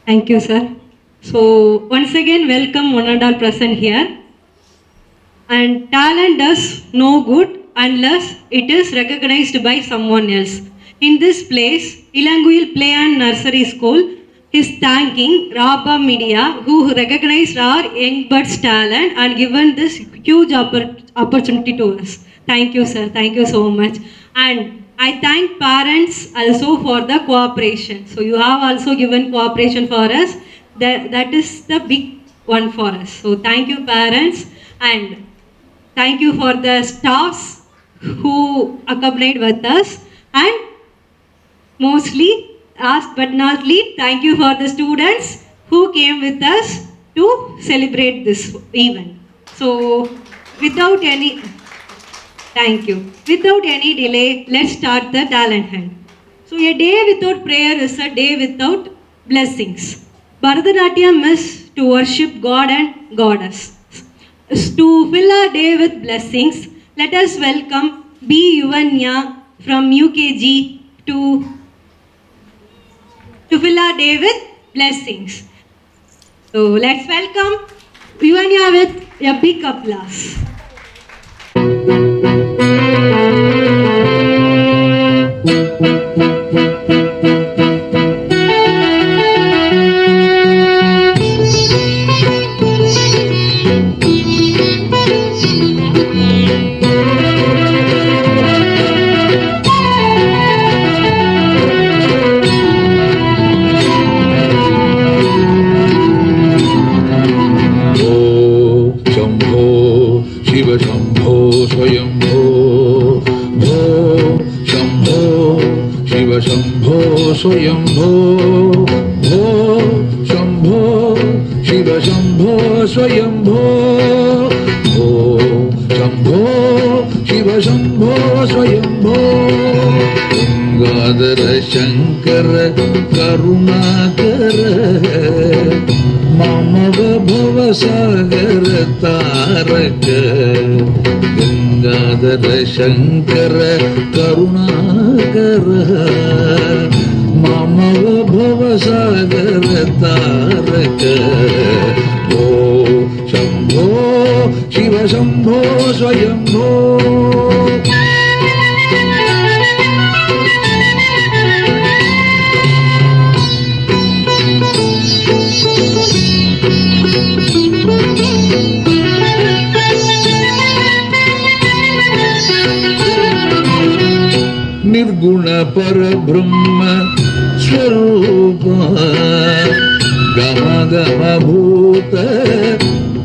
Thank you, sir. So, once again, welcome one and all present here. And talent does no good unless it is recognized by someone else. In this place, Ilanguil Play and Nursery School is thanking Rabba Media who recognized our young birds' talent and given this huge opportunity to us. Thank you, sir. Thank you so much. And I thank parents also for the cooperation. So you have also given cooperation for us. That is the big one for us. So thank you, parents, and thank you for the staffs who accompanied with us, and mostly, last but not least, thank you for the students who came with us to celebrate this event. So, without any thank you. Without any delay, let's start the talent hunt. So, a day without prayer is a day without blessings. Bharatanatyam is to worship God and Goddess. To fill our day with blessings, let us welcome B. Yuvanya from UKG to fill our day with blessings. So, let's welcome Yuvanya with a big applause. Swayambho भो शंभो शिव शंभो स्वयंभो भो शंभो शिव शंभो स्वयंभो गंगाधर शंकर करुणाकर मामव भवसागर तारक गंगाधर शंकर करुणाकर मामव भवसागर तारक ओ शंभो शिव शंभो स्वयंभो निर्गुण पर ब्रह्म स्वरूप गम गम भूत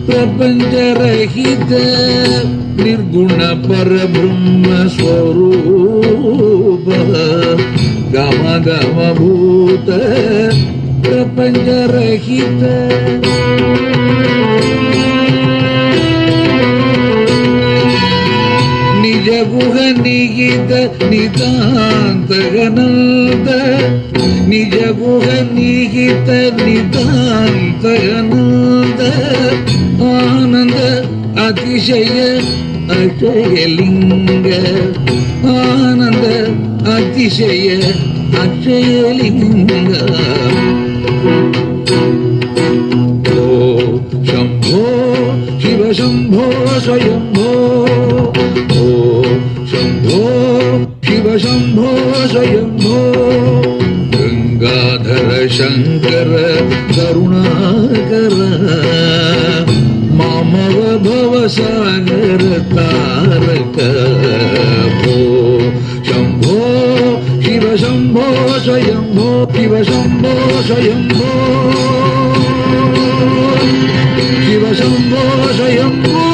प्रपंच रहित निर्गुण पर ब्रह्म स्वरूप गम गम भूत प्रपंच रहित निज गुह निहित नितांत गनंद निज गुह निहित नितांत गनंद आनंद अतिशय अक्षयलिंग आनंद अतिशय अक्षयलिंग ओ शंभो शिव शंभो स्वयंभो ओ शंभो शिव शंभो स्वयंभो गंगाधर शंकर करुणाकर मामव भवसागर तारक भो Shambho Shiv Shambho Swayambho Shiv Shambho Swayambho Shiv Shambho Swayambho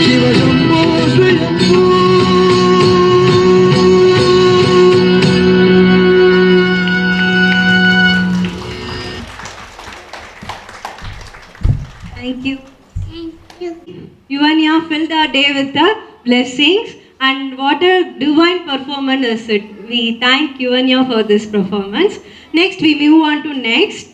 Shiv Shambho Swayambho Thank you. Yuvanya filled our day with the blessings, and what a divine performance is it. We thank Yuvanya for this performance. Next, we move on to next.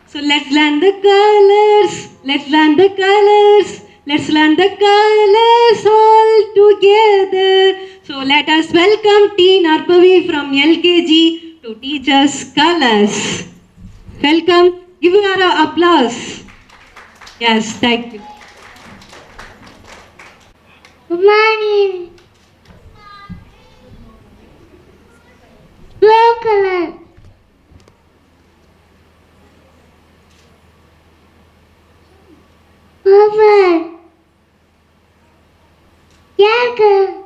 So let's learn the colors. Let's learn the colors. Let's learn the colors all together. So let us welcome T. Narpavi from LKG to teach us colors. Welcome. Give her an applause. Yes, thank you. Good morning. Blue color. Purple. Yellow.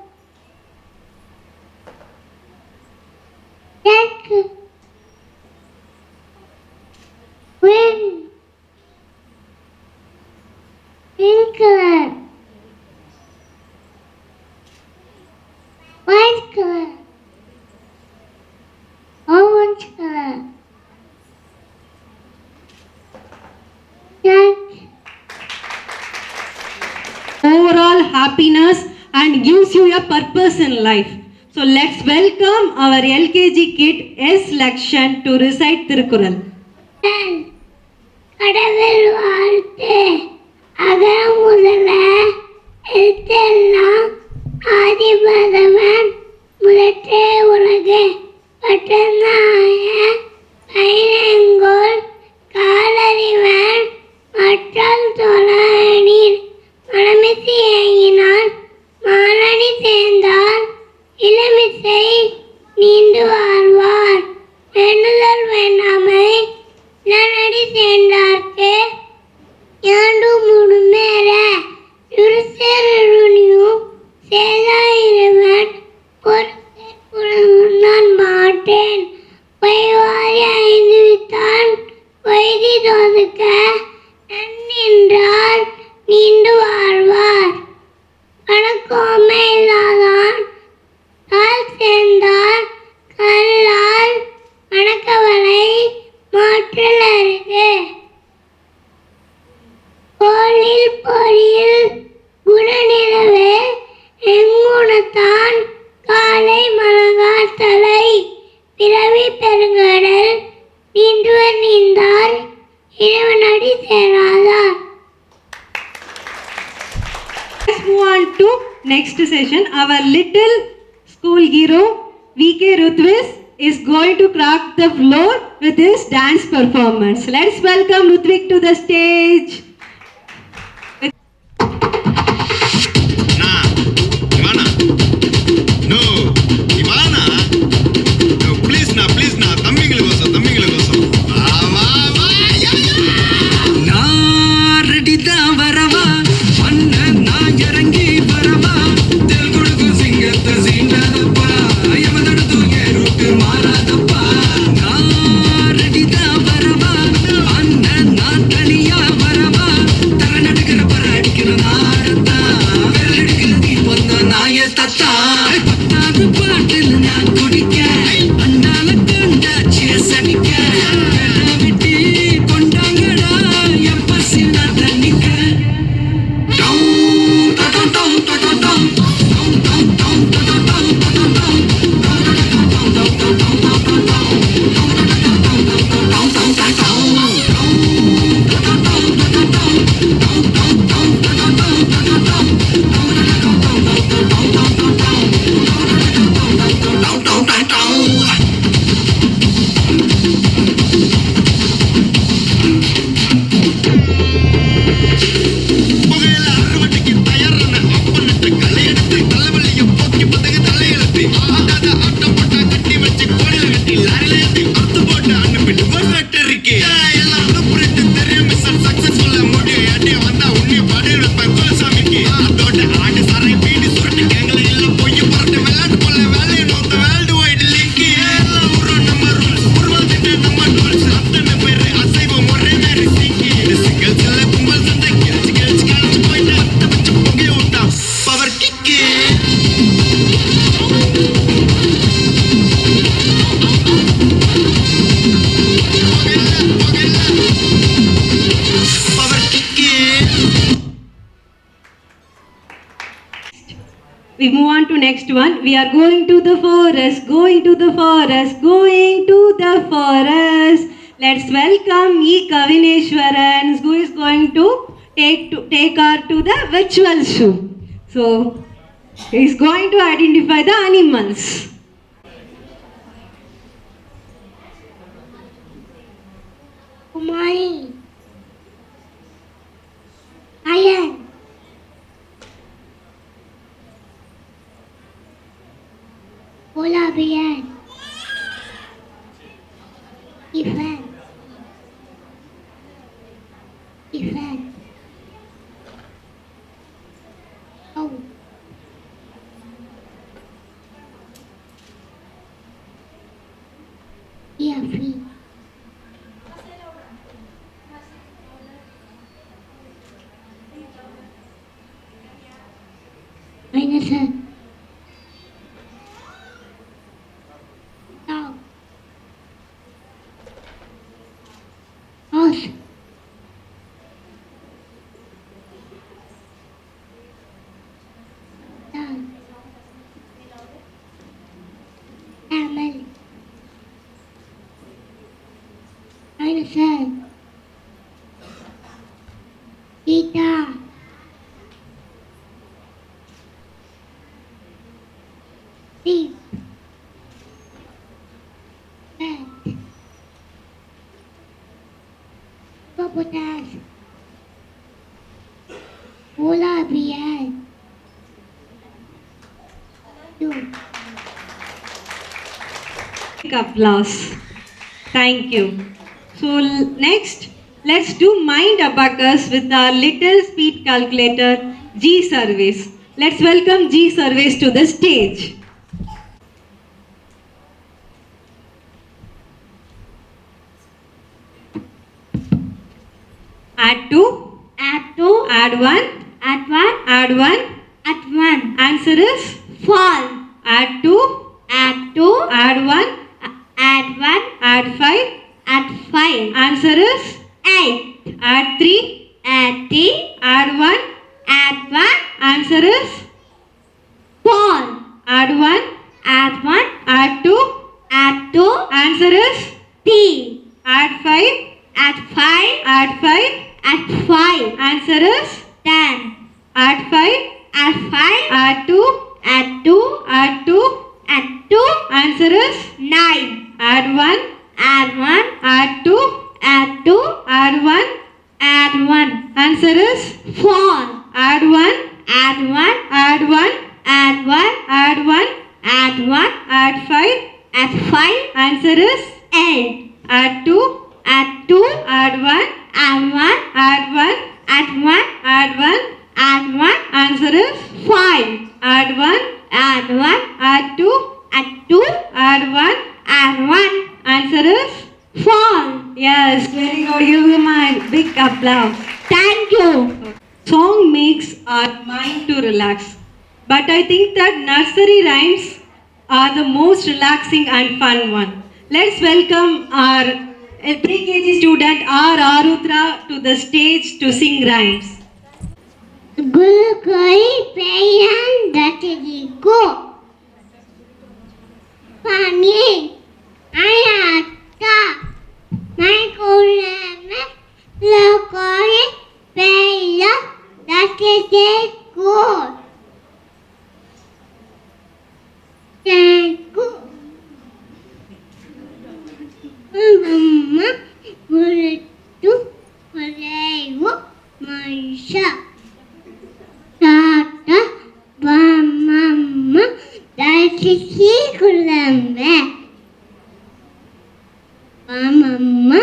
Red. Green. Pink color. White color. Orange color. Black. Overall happiness and gives you a purpose in life. So let's welcome our LKG kid S. Lakshan to recite Tirukural. கடவுள் வாழ்த்து அகர முதல எழுத்தெல்லாம் ஆதிபதவன் முதற்றே உலகு பட்டனாய ஐநங்கோல் காலறிவன் மற்றால் தொழனின் மனமிசை ஏங்கினான் மாலனி சேர்ந்தால் இளமிசை நீண்டு வாழ்வார் வேண்டுதல் வேண்டாமை நடி சேர்ந்தார்க்கு யாண்டு முழுமேற இருசேரணியும் சேதாயிரவன் நான் மாட்டேன் வைவாரி ஐந்து வித்தான் வைதி தோதுக்க நன்னின்றால் நீண்டு வாழ்வார் கணக்கோமை இல்லாதான் கால் சேர்ந்தால் கல்லால் மணக்கவலை மாற்றல் அருகு கோளில் பொறியில் குணநிலவே எங்குணத்தான் காலை மலகால் தலை பிறவி பெருங்கடல் நீண்டுவர் நீந்தால் இறைவனடி சேராதார். Let's move on to next session. Our little school hero VK Ruthvis is going to crack the floor with his dance performance. Let's welcome Ruthvik to the stage. We move on to next one. We are going to the forest, going to the forest, going to the forest. Let's welcome E. Kavineshwaran, who is going to take her to the virtual zoo. So, he is going to identify the animals. polar bear, elephant, elephant, cow, giraffe, dinosaur, dog, horse, dog, camel, dinosaur, cheetah, sheep, cat, hippopotamus, polar bear, two. Big applause. Thank you. So next, let's do mind abacus with our little speed calculator G Service. Let's welcome G Service to the stage. Add 2, Add two, add 1, add one, add 1. add one, Answer is fall, add 2, add two, add 1, add one, add 5. add five, Answer is eight, add 3, add three, add 1. add one, Answer is fall, add 1, add one, add 2. add two, Answer is three, add 5, add five, add 5. add five, Answer is 10, add 5, add five, add 2, add two, add 2. add two, Answer is 9, add 1, add one, add 2, add two, add 1. add one, Answer is 4, add 1, add one, add 1, add one, add 1, add one, add 5. add five, Answer is 8, add 2, add two, add 1, add one, add 1, add one, add 1. add one, Answer is 5, add 1, add one, add 2, add two, add 1. add one, Answer is 4. yes, very good. Give him a big applause. Thank you. Song makes our mind to relax. But I think that nursery rhymes are the most relaxing and fun one. Let's welcome our pre-KG student R. Arudra to the stage to sing rhymes. Guru koi payan datiri go. Pani ayata. My kulame lo koi payan datiri go. Thank you. Mama guru tu kulewo maisha. Tata, mama, dasiki kulambe. Mama,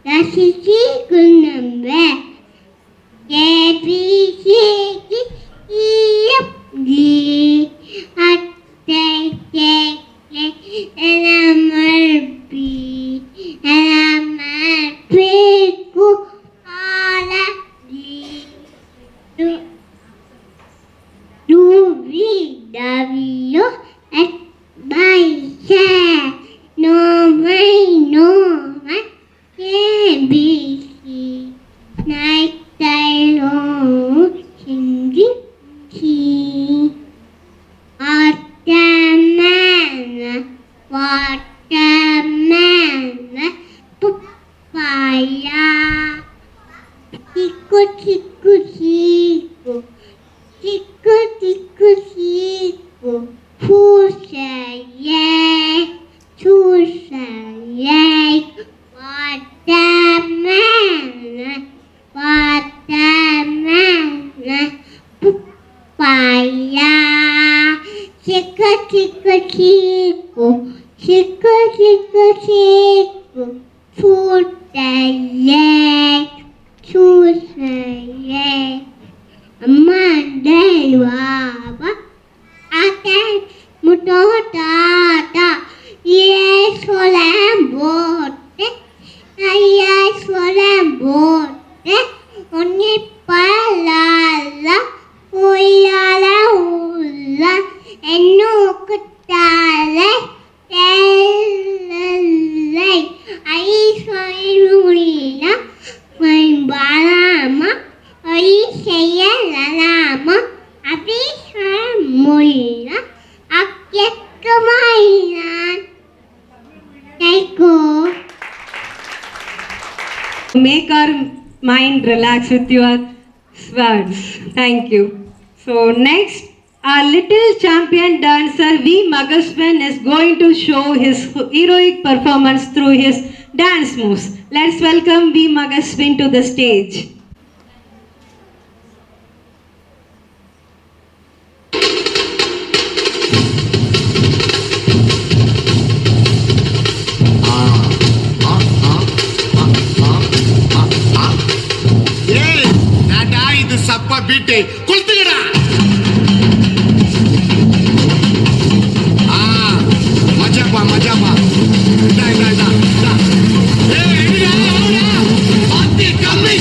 dasiki kulambe. Yebi kiki, yep, di, atte keke, elamarbi, elamarbiku, ala di. Duvi Davio at my share. No way, no my ABC. Night I long singing key. Watermelon, papaya. Chico, chico, chico. Chico, chico, chico, puxa, yay, chucha, yay, watermelon, watermelon, papaya, chico, chico, chico. chico, chico, chico, chico, food and leg, shoes and leg. Monday, Baba, Attack, Mutota, yes, for them both, yes, for them both, only Palala, Uyala, Ula, and no Kutale, I saw Rulina, my Balama. Saya lama habis mula akyak kemainan. Taiko. Make our mind relax with your words. Thank you. So next, our little champion dancer V. Magaspan is going to show his heroic performance through his dance moves. Let's welcome V. Magaspan to the stage. சப்பா beat கொளுத்துக்கடா. மஜாப்பா மஜாப்பா. கம்மி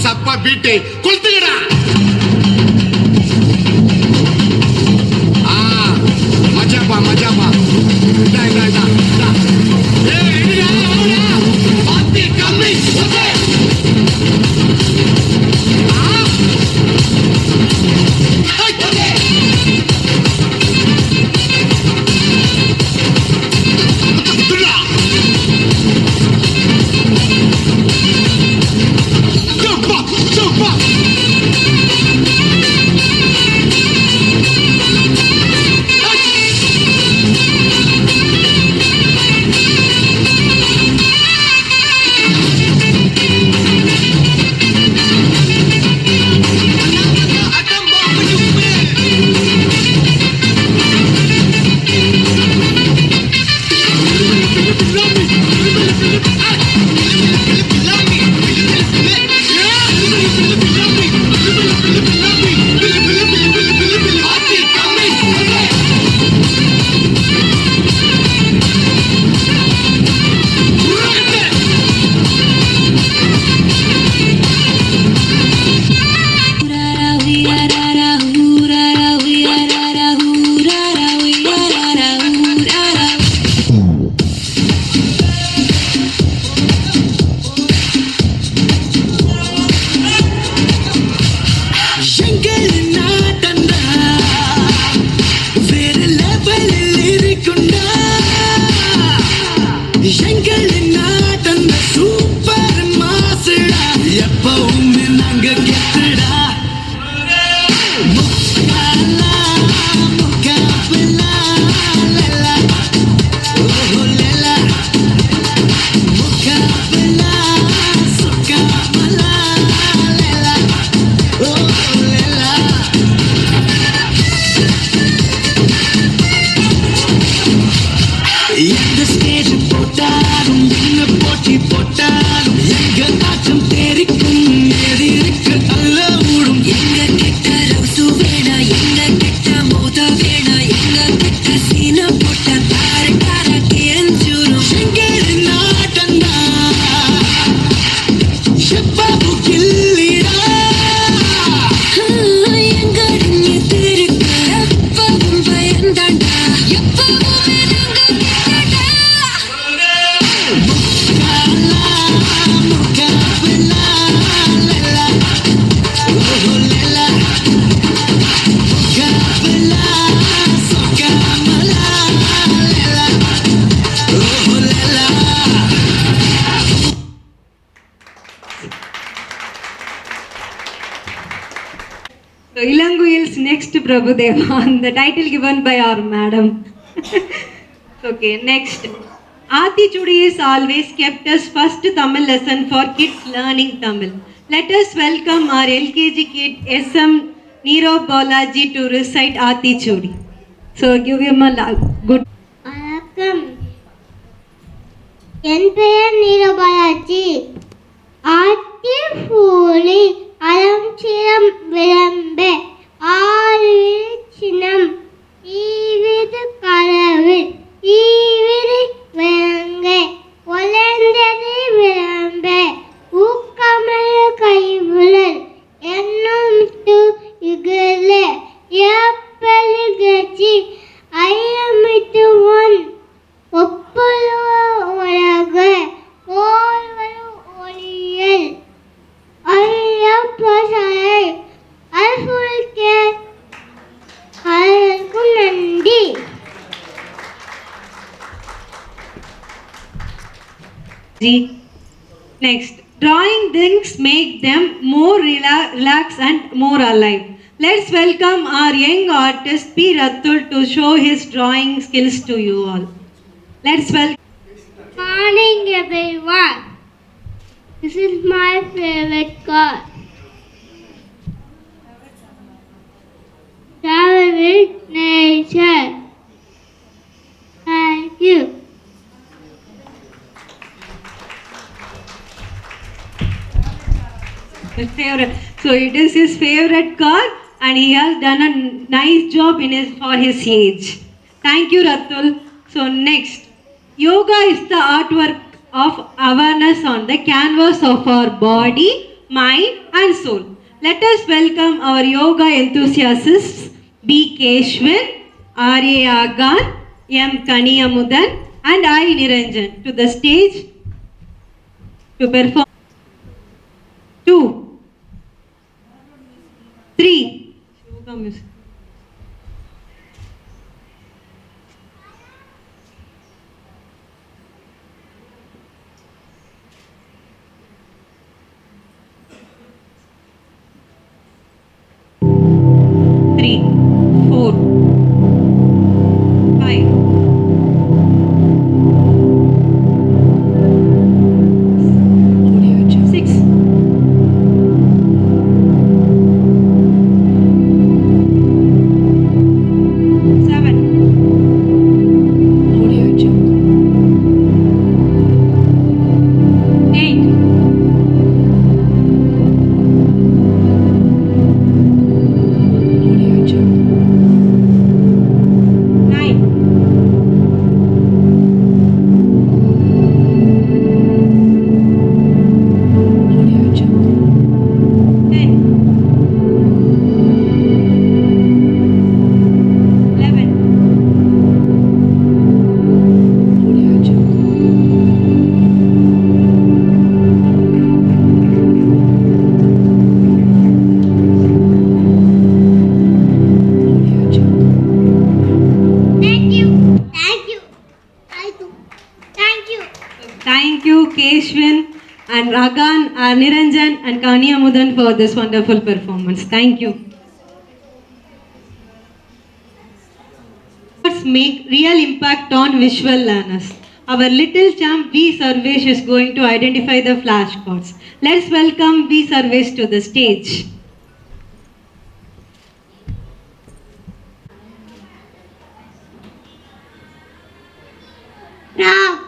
சப்பா beat கொளுத்துக்கடா. மஜாப்பா மஜாப்பா. கம்மி So Ilanguyil's next Prabhudeva, the title given by our madam. Okay, next. Aathichudi is always kept as first Tamil lesson for kids learning Tamil. Let us welcome our LKG kid SM Niro Balaji to recite Aathichudi. So give him a good. வணக்கம். என் பெயர் நீரபாலாஜி. ஆத்தி பூலி அலம் சிரம் விளம்பே ஆறு சினம் ஈவிது கலவில் ஈவிரி விளங்கே ஒலந்தது விளம்பே ஊக்கமல கைவுழல் என்னும் து இகழே ஏப்பலுகச்சி ஐயமிட்டு one ஒப்புழுவ உலக ஓர்வரு ஒளியல் ஐயப்பசலை அல்புல்கே அனைவருக்கும் நன்றி. Next, drawing things make them more relaxed and more alive. Let's welcome our young artist P. Rathul to show his drawing skills to you all. Let's welcome. Morning everyone. This is my favorite car. Travel with nature. Thank you. His favorite. So it is his favorite car, and he has done a nice job in his for his age. Thank you, Ratul. So next, yoga is the artwork of awareness on the canvas of our body, mind, and soul. Let us welcome our yoga enthusiasts B. Keshwin, R. A. Agan, M. Kaniyamudan, and I. Niranjan to the stage to perform. 2, 3. Yoga music. Three, 4, 5, 6, 7, 8, 9, 10, 11, Thank you. Thank you. Thank you. Thank you. Thank you, Keshwin and Agan, Niranjan and Kaniyamudan for this wonderful performance. Thank you. Let's make real impact on visual learners. Our little champ V. Sarvesh is going to identify the flashcards. Let's welcome V. Sarvesh to the stage. Frog.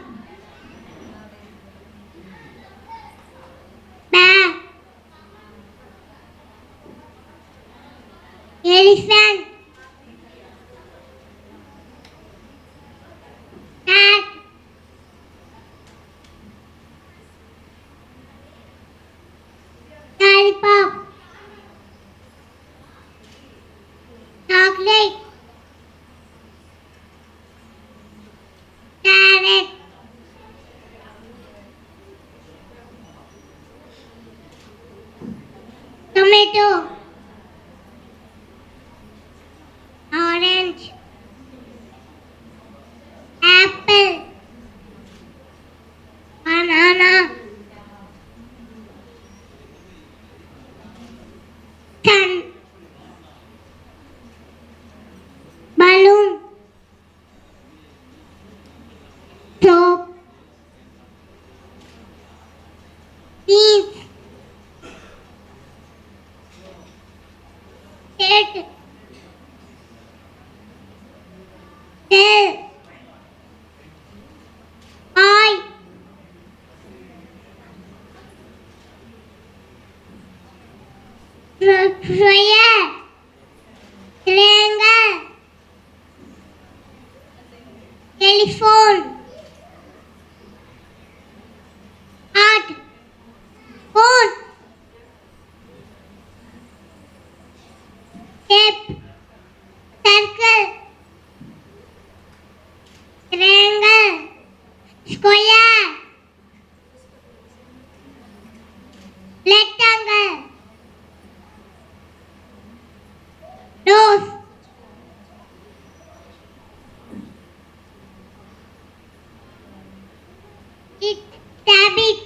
Bear. Elephant. Cat. Lollipop. Chocolate. Carrot. Tomato. Orange. Apple. Banana. Sun. Fire. Triangle. Telephone. Heart. Phone. Shape. Circle. Triangle. Square. Rectangle. Rose. It. Rabbit.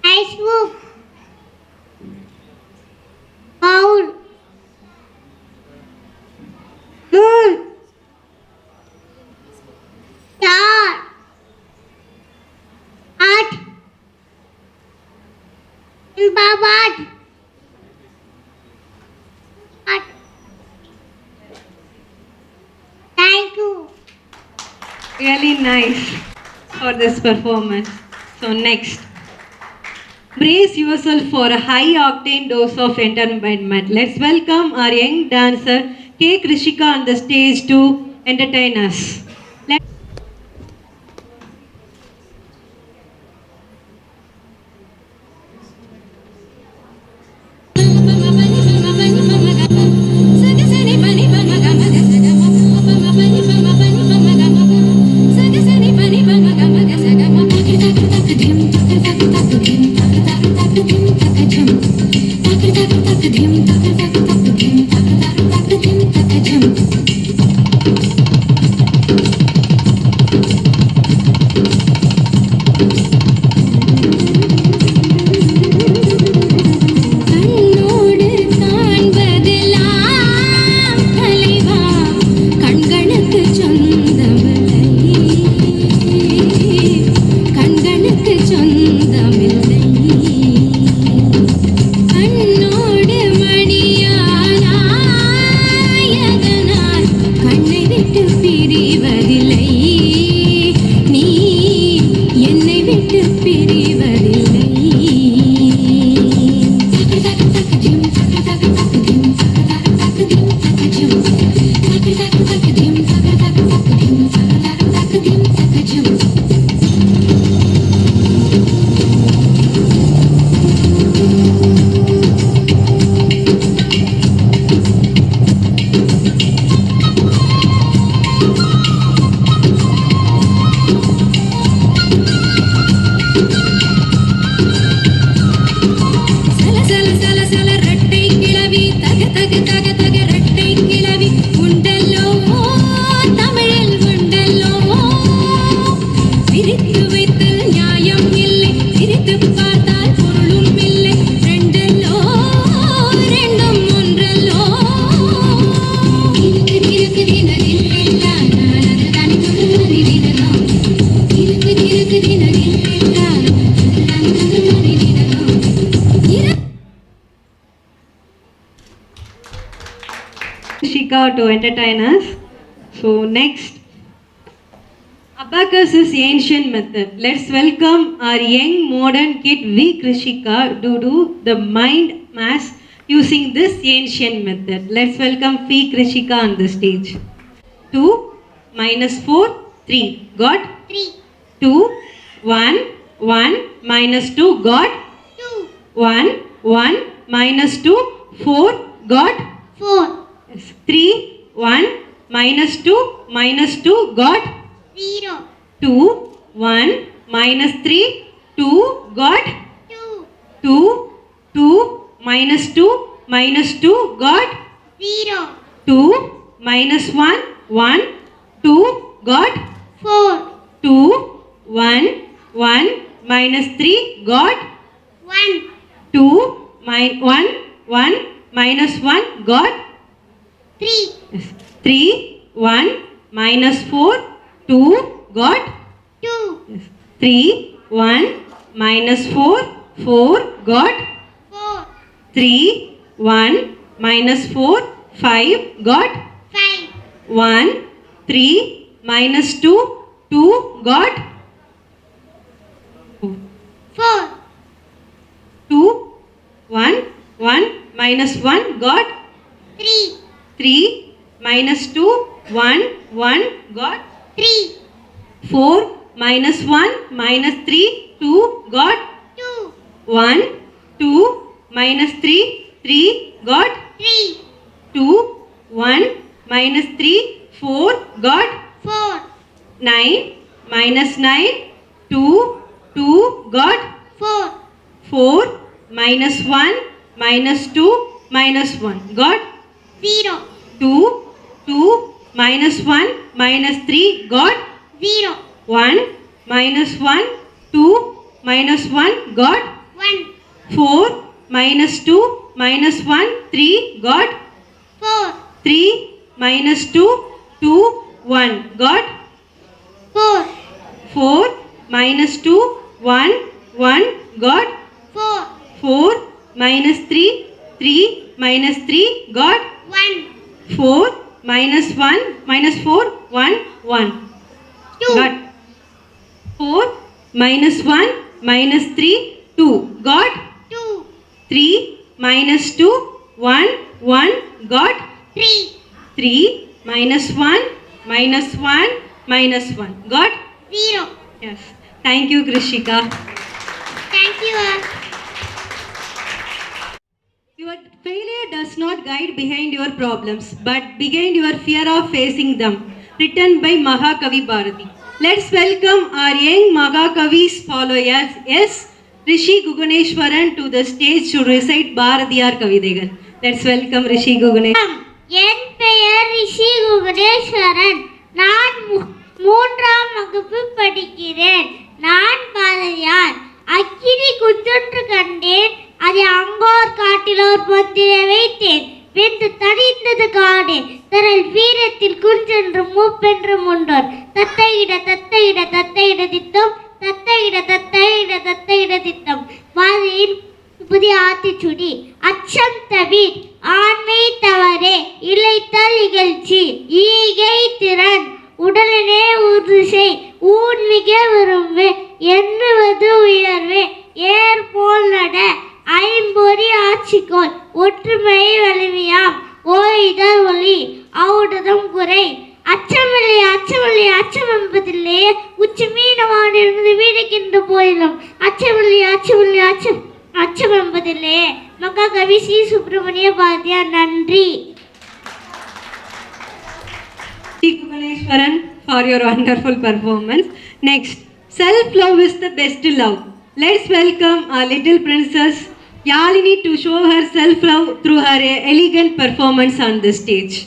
Ice book. Bowl. Moon. Star. Heart. Babad. Heart. Thank you. Really nice for this performance. So next, brace yourself for a high octane dose of entertainment. Let's welcome our young dancer K. Krishika on the stage to entertain us. Let கண்ணோடு காண்பதெல்லாம் தலைவா கண்களுக்கு சொந்தமில்லை கண்களுக்கு சொந்தமில்லை கண்ணோடு மணியானாயதனால் கண்ணை விட்டு பிரிவதில்லை நீ என்னை விட்டு பிரிவதில்லை சல சல சல சல ரெட்டை கிளவி தக தக தக தக ரெட்டை கிளவி உண்டல்லோ தமிழில் உண்டல்லோ பிரித்து வைத்தல் நியாயம் இல்லை பிரித்து பார்த்தால் பொருளும் இல்லை ரெண்டல்லோ ரெண்டும் ஒன்றல்லோ இருக்கு இருக்கு தினதில் எல்லாம் நான் அது தானே சொல்லுவது தினமும் இருக்கு இருக்கு தினதில் எல்லாம் அது தானே சொல்லுவது தினமும் Krishika to entertain us. So next, abacus is ancient method. Let's welcome our young modern kid V. Krishika to do the mind mass using this ancient method. Let's welcome V. Krishika on the stage. 2 minus 4 3 got 3. 2 1 1 minus 2 got 2. 1 1 minus 2 4 got 4. 3 1 minus 2 got 0. 2 1 minus 3 2 got 2. 2 2 minus 2 got 0. 2 minus 1 1 2 got 4. 2 1 1 minus 3 got 1. 2 1 1 minus 1 got 3. 3 1 minus 4 2 got 2. 3 1 minus 4 4 got 4. 3 1 minus 4 5 got 5. 1 3 minus 2 2 got 4. 2 1, 1 minus 1 got 3, 3 minus 2, 1, 1 got 3, 4 minus 1 minus 3, 2 got 2, 1, 2 minus 3, 3 got 3, 2, 1 minus 3, 4 got 4, 9 minus 9, 2, 2 got 4, 4 minus 1 minus 2 minus 1 got 0, 2, 2 minus 1 minus 3 got 0, 1 minus 1, 2 minus 1 got 1, 4 minus 2 minus 1, 3 got 4, 3 minus 2, 2, 1 got 4, 4 minus 2, 1, 1 got 4, 4 minus 3, 3 minus 3 got 1, 4 minus 1 minus 4, 1, 1 2, got 4 minus 1 minus 3, 2 got 2, 3 minus 2, 1, 1 got 3, 3 minus 1 minus 1 minus 1 got 0. yes. Thank you, Krishika. Thank you. Your failure does not guide behind your problems, but behind your fear of facing them. Written by Mahakavi Bharati. Let's welcome our young Mahakavi's followers, yes, Rishi Guganeshwaran to the stage to recite Bharatiyar Kavidegal. Let's welcome Rishi Guganeshwaran. என் பெயர் ரிஷி குகணேஸ்வரன். நான் 3ஆம் வகுப்பு படிக்கிறேன். நான் பாரதியார். அக்கினி குஞ்சொன்று கண்டேன், அதை Angkor காட்டிலோர் பொந்திலே வைத்தேன். வெந்து தணிந்தது காடே, தரல் வீரத்தில் குஞ்சென்று மூப்பென்று முண்டோர். தத்தையிட தத்தையிட தத்தையிட திட்டம், தத்தையிட தத்தையிட தத்தையிட திட்டம். மாதிரியின் புதிய ஆத்திச்சுடி. அச்சம் தவிர், ஆண்மை தவறே, இளைத்தல் இகழ்ச்சி, ஈகை திறன், உடலினே உறுசை, ஊன்மிக விரும்பு, எண்ணுவது உயர்வே, ஏற்போல் நட, ஐம்பொறி ஆட்சிக்கோள், ஒற்றுமை வலிமையாம், ஓய்தல் ஒளி, ஔடதம் குறை. அச்சமில்லை அச்சமில்லை அச்சம் என்பதில்லையே, உச்சி மீனவானிருந்து வீடுகின்ற போயிலும் அச்சமில்லை அச்சமில்லை அச்சம் என்பதில்லையே. மகாகவி ஸ்ரீ சுப்பிரமணிய பாரதியார். நன்றி. Rishi Guganeshwaran for your wonderful performance. Next, self-love is the best love. Let's welcome our little princess Yalini to show her self-love through her elegant performance on the stage.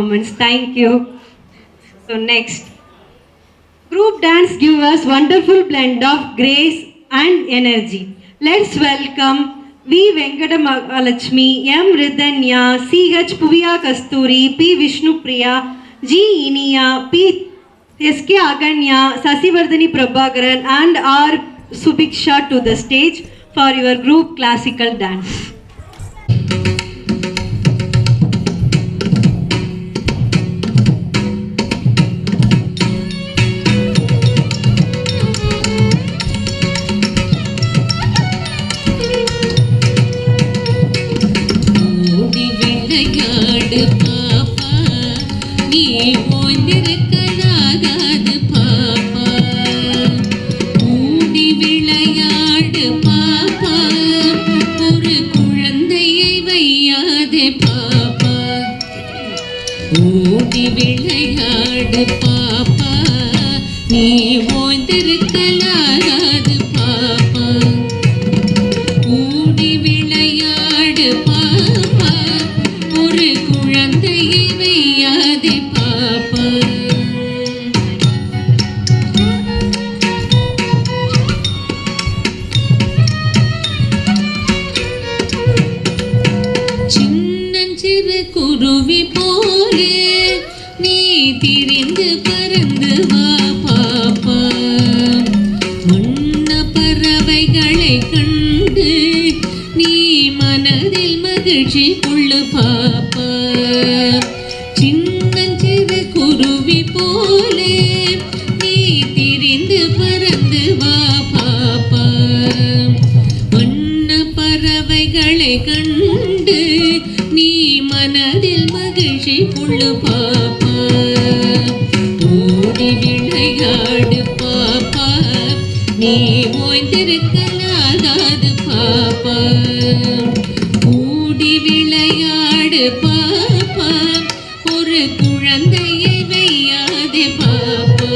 performance. Thank you. So next, group dance give us wonderful blend of grace and energy. Let's welcome V. Venkata Mahalakshmi, M. Ridhanya, C. H. Puvia Kasturi, P. Vishnu Priya, G. Iniya, P. S.K. Aganya, Sasivardhani Prabhakaran and R. Subiksha to the stage for your group classical dance. ஓடி விளையாடு பாப்பா நீ ஓய்ந்திருக்கலாகாது பாப்பா ஓடி விளையாடு பாப்பா ஒரு குழந்தையை வையாதே பாப்பா சின்னஞ்சிறு குருவி போலே நீ திரிந்து பறந்து வா பாப்பா வண்ண பறவைகளை கண்டு நீ மனதில் மகிழ்ச்சி கொள்ளு பாப்பா சின்னஞ்சிறு குருவி போலே நீ திரிந்து பறந்து வா பாப்பா வண்ண பறவைகளை கண்டு நீ மனதில் மகிழ்ச்சி கொள்ளு பாப்பா ஓடி விளையாடு பாப்பா நீ ஓய்ந்திருக்கலாகாது பாப்பா ஓடி விளையாடு பாப்பா ஒரு குழந்தையை வையாதே பாப்பா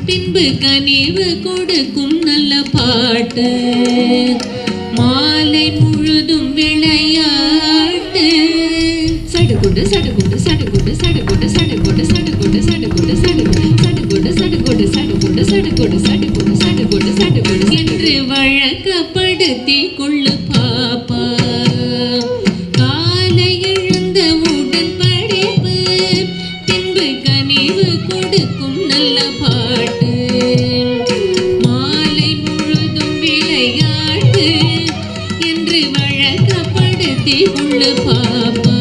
பின்பு கனிவு கொடுக்கும் நல்ல பாட்டு மாலை முழுதும் விளையாட்டு சடுகுடு சடுகுடு சடுகுடு சடுகுடு சடுகுடு சடுகுடு சடுகுடு சடுகுடு சடுகுடு சடுகுடு சடுகுடு சடுகுடு சடுகுடு சடுகுடு சடுகுடு என்று வழக்கப்படுத்தி கொள்ளு பாப்பா காலை எழுந்த உடன் படிப்பு பின்பு கனிவு கொடுக்கும் நல்ல பாட்டு மாலை முழுதும் விளையாட்டு என்று வழக்கப்படுத்தி கொள்ளு பாப்பா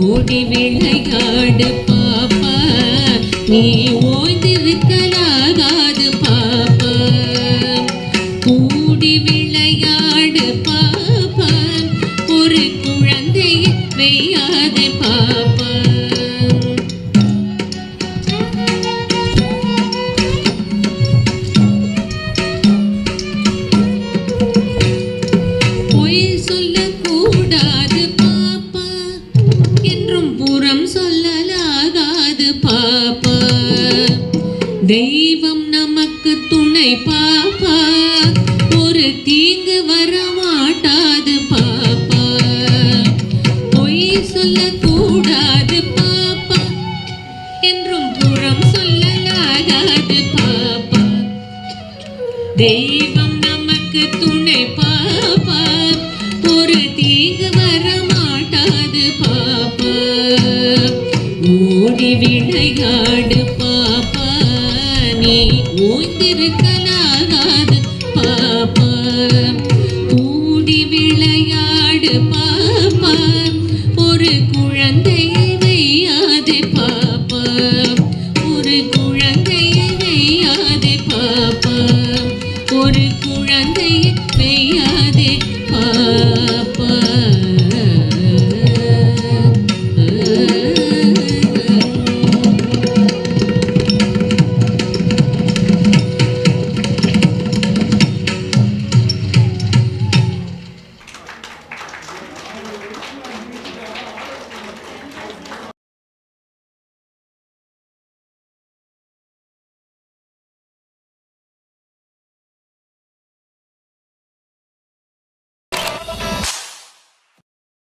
ஓடி விளையாடு பாப்பா நீ ஓய்ந்திருக்கலாகாது பாப்பா கூடி விளையாடு பாப்பா ஒரு குழந்தையை வையாதே பாப்பா பொய் சொல்லக்கூடாது பாப்பா என்றும் புறம் சொல்லலாகாது பாப்பா தெய்வம் நமக்கு துணை பாப்பா ஒரு தீங்கு வரமாட்டாது பாப்பா பொய் சொல்லக்கூடாது பாப்பா என்றும் புறம் சொல்லலாகாது பாப்பா தெய்வம் நமக்கு துணை பாப்பா ஒரு தீங்கு வரமாட்டாது பாப்பா ஓடி விளையாடு பாப்பா நீ ஓய்ந்திருக்கலாகாது பாப்பா கூடி விளையாடு பாப்பா ஒரு குழந்தை